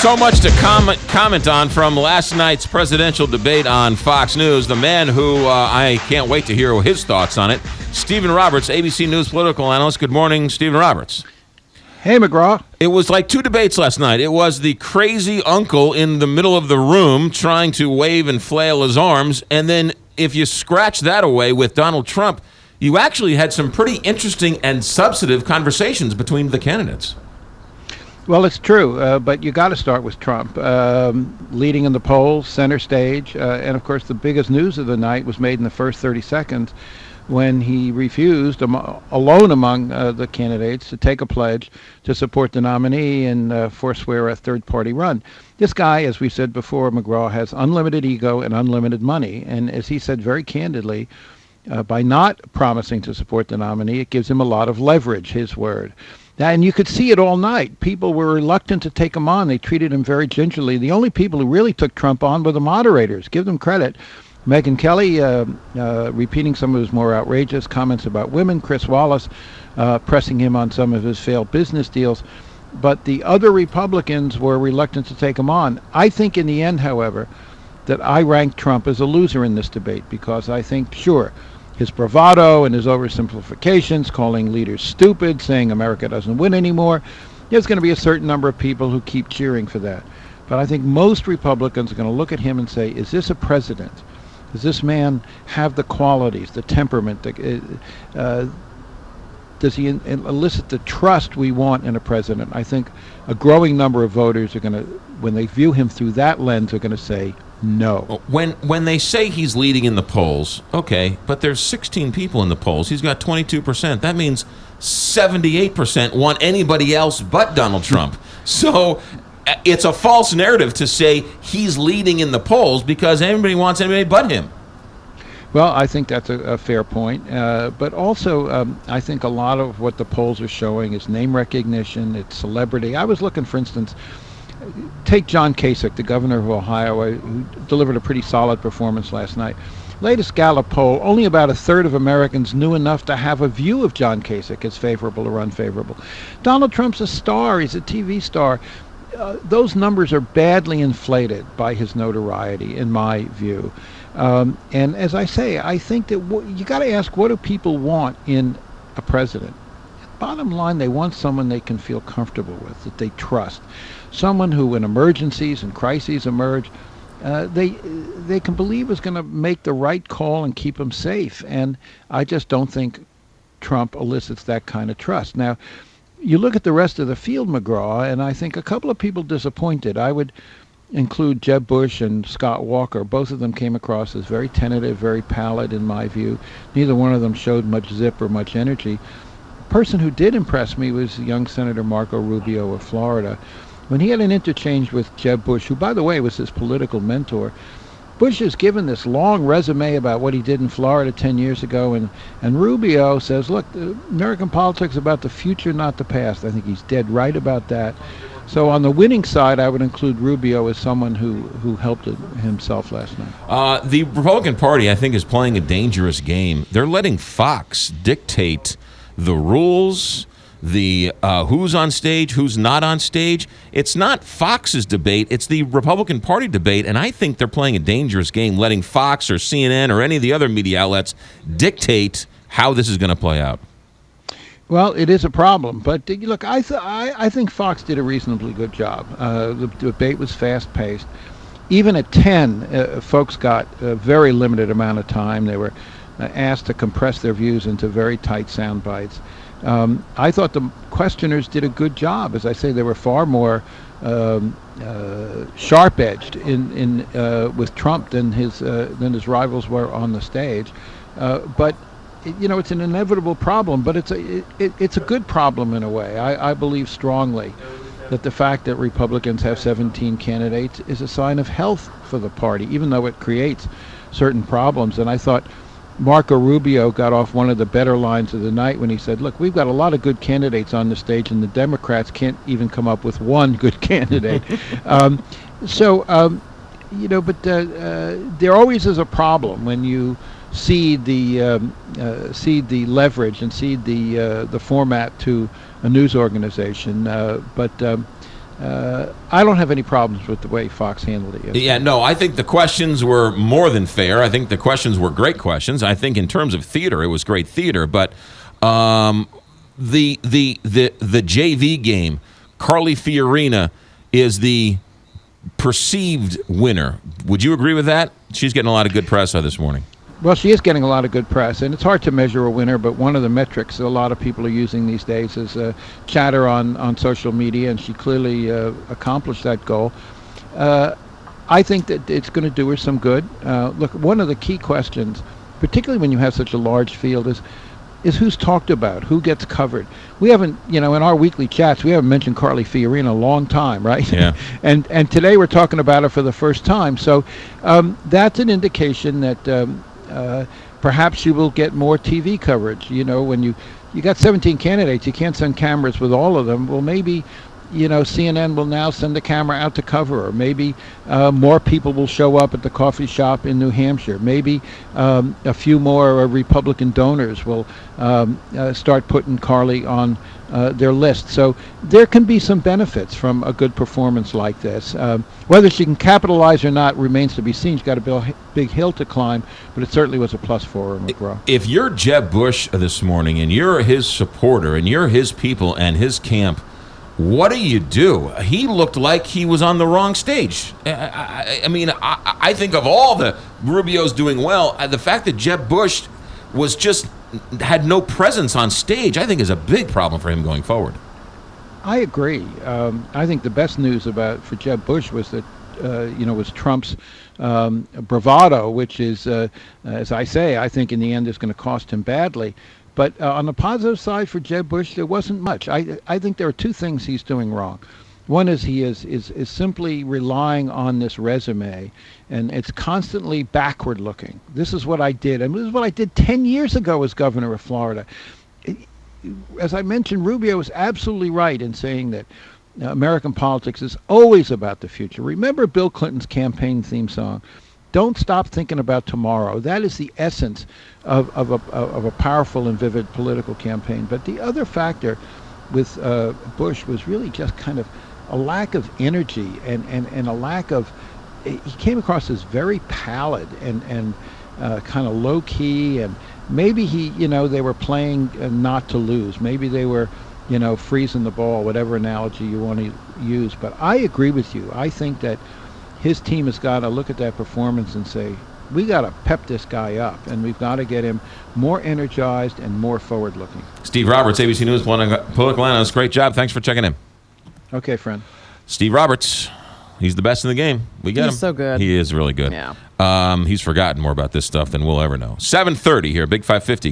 So much to comment on from last night's presidential debate on Fox News. The man who I can't wait to hear his thoughts on it, Stephen Roberts, ABC News political analyst. Good morning, Stephen Roberts. Hey, McGraw. It was like two debates last night. It was the crazy uncle in the middle of the room trying to wave and flail his arms. And then if you scratch that away with Donald Trump, you actually had some pretty interesting and substantive conversations between the candidates. Well, it's true, but you got to start with Trump leading in the polls, center stage, and of course the biggest news of the night was made in the first 30 seconds when he refused, alone among the candidates, to take a pledge to support the nominee and forswear a third-party run. This guy, as we said before, McGraw, has unlimited ego and unlimited money, and as he said very candidly, by not promising to support the nominee, it gives him a lot of leverage, his word. And you could see it all night. People were reluctant to take him on. They treated him very gingerly. The only people who really took Trump on were the moderators. Give them credit. Megyn Kelly repeating some of his more outrageous comments about women. Chris Wallace pressing him on some of his failed business deals. But the other Republicans were reluctant to take him on. I think in the end, however, that I rank Trump as a loser in this debate because I think, sure, his bravado and his oversimplifications, calling leaders stupid, saying America doesn't win anymore, there's going to be a certain number of people who keep cheering for that. But I think most Republicans are going to look at him and say, is this a president? Does this man have the qualities, the temperament? Does he elicit the trust we want in a president? I think a growing number of voters are going to, when they view him through that lens, are going to say no. When they say he's leading in the polls, okay, but there's 16 people in the polls. He's got 22%. That means 78% want anybody else but Donald Trump. So it's a false narrative to say he's leading in the polls because everybody wants anybody but him. Well, I think that's a fair point. But also, I think a lot of what the polls are showing is name recognition, it's celebrity. I was looking, for instance, take John Kasich, the governor of Ohio, who delivered a pretty solid performance last night. Latest Gallup poll, only about a third of Americans knew enough to have a view of John Kasich as favorable or unfavorable. Donald Trump's a star. He's a TV star. Those numbers are badly inflated by his notoriety, in my view. And as I say, I think that you got to ask, what do people want in a president? Bottom line, they want someone they can feel comfortable with, that they trust. Someone who, when emergencies and crises emerge, they can believe is going to make the right call and keep them safe. And I just don't think Trump elicits that kind of trust. Now, you look at the rest of the field, McGraw, and I think a couple of people disappointed. I would include Jeb Bush and Scott Walker. Both of them came across as very tentative, very pallid in my view. Neither one of them showed much zip or much energy. The person who did impress me was young Senator Marco Rubio of Florida. When he had an interchange with Jeb Bush, who, by the way, was his political mentor, Bush has given this long resume about what he did in Florida 10 years ago, and Rubio says, look, American politics is about the future, not the past. I think he's dead right about that. So on the winning side, I would include Rubio as someone who helped himself last night. The Republican Party, I think, is playing a dangerous game. They're letting Fox dictate the rules, the who's on stage, who's not on stage. It's not Fox's debate, it's the Republican Party debate, and I think they're playing a dangerous game, letting Fox or CNN or any of the other media outlets dictate how this is going to play out. Well, it is a problem, but look, I think Fox did a reasonably good job. The debate was fast-paced. Even at 10, folks got a very limited amount of time. They were asked to compress their views into very tight sound bites. I thought the questioners did a good job. As I say, they were far more sharp-edged with Trump than his rivals were on the stage. But it's an inevitable problem. But it's a good problem in a way. I believe strongly that the fact that Republicans have 17 candidates is a sign of health for the party, even though it creates certain problems. And I thought Marco Rubio got off one of the better lines of the night when he said, look, we've got a lot of good candidates on the stage, and the Democrats can't even come up with one good candidate. But there always is a problem when you cede the leverage and cede the format to a news organization. I don't have any problems with the way Fox handled it yesterday. Yeah, no, I think the questions were more than fair. I think the questions were great questions. I think in terms of theater, it was great theater. But the JV game, Carly Fiorina is the perceived winner. Would you agree with that? She's getting a lot of good press this morning. Well, she is getting a lot of good press, and it's hard to measure a winner, but one of the metrics that a lot of people are using these days is chatter on social media, and she clearly accomplished that goal. I think that it's going to do her some good. Look, one of the key questions, particularly when you have such a large field, is who's talked about, who gets covered. We haven't, in our weekly chats, we haven't mentioned Carly Fiorina in a long time, right? Yeah. and today we're talking about her for the first time. So that's an indication that perhaps she will get more TV coverage. When you got 17 candidates, you can't send cameras with all of them. Well, maybe CNN will now send a camera out to cover her. Maybe more people will show up at the coffee shop in New Hampshire. Maybe a few more Republican donors will start putting Carly on their list. So there can be some benefits from a good performance like this. Whether she can capitalize or not remains to be seen. She's got a big hill to climb, but it certainly was a plus for her, McGraw. If you're Jeb Bush this morning and you're his supporter and you're his people and his camp, what do? He looked like he was on the wrong stage. I think of all the Rubio's doing well, the fact that Jeb Bush had no presence on stage, I think is a big problem for him going forward. I agree. I think the best news for Jeb Bush was that was Trump's bravado, which is, as I say, I think in the end is going to cost him badly. But on the positive side for Jeb Bush, there wasn't much. I think there are two things he's doing wrong. One is he is simply relying on this resume, and it's constantly backward looking. This is what I did, and this is what I did 10 years ago as governor of Florida. As I mentioned, Rubio was absolutely right in saying that American politics is always about the future. Remember Bill Clinton's campaign theme song? Don't stop thinking about tomorrow. That is the essence of a powerful and vivid political campaign. But the other factor with Bush was really just kind of a lack of energy and a lack of. He came across as very pallid and kind of low key, and maybe they were playing not to lose. Maybe they were freezing the ball, whatever analogy you want to use. But I agree with you. I think that his team has got to look at that performance and say, we got to pep this guy up, and we've got to get him more energized and more forward-looking. Steve Roberts, ABC News political analyst. Great job. Thanks for checking in. Okay, friend. Steve Roberts, he's the best in the game. We get him. He's so good. He is really good. Yeah. He's forgotten more about this stuff than we'll ever know. 7:30 here, Big 550.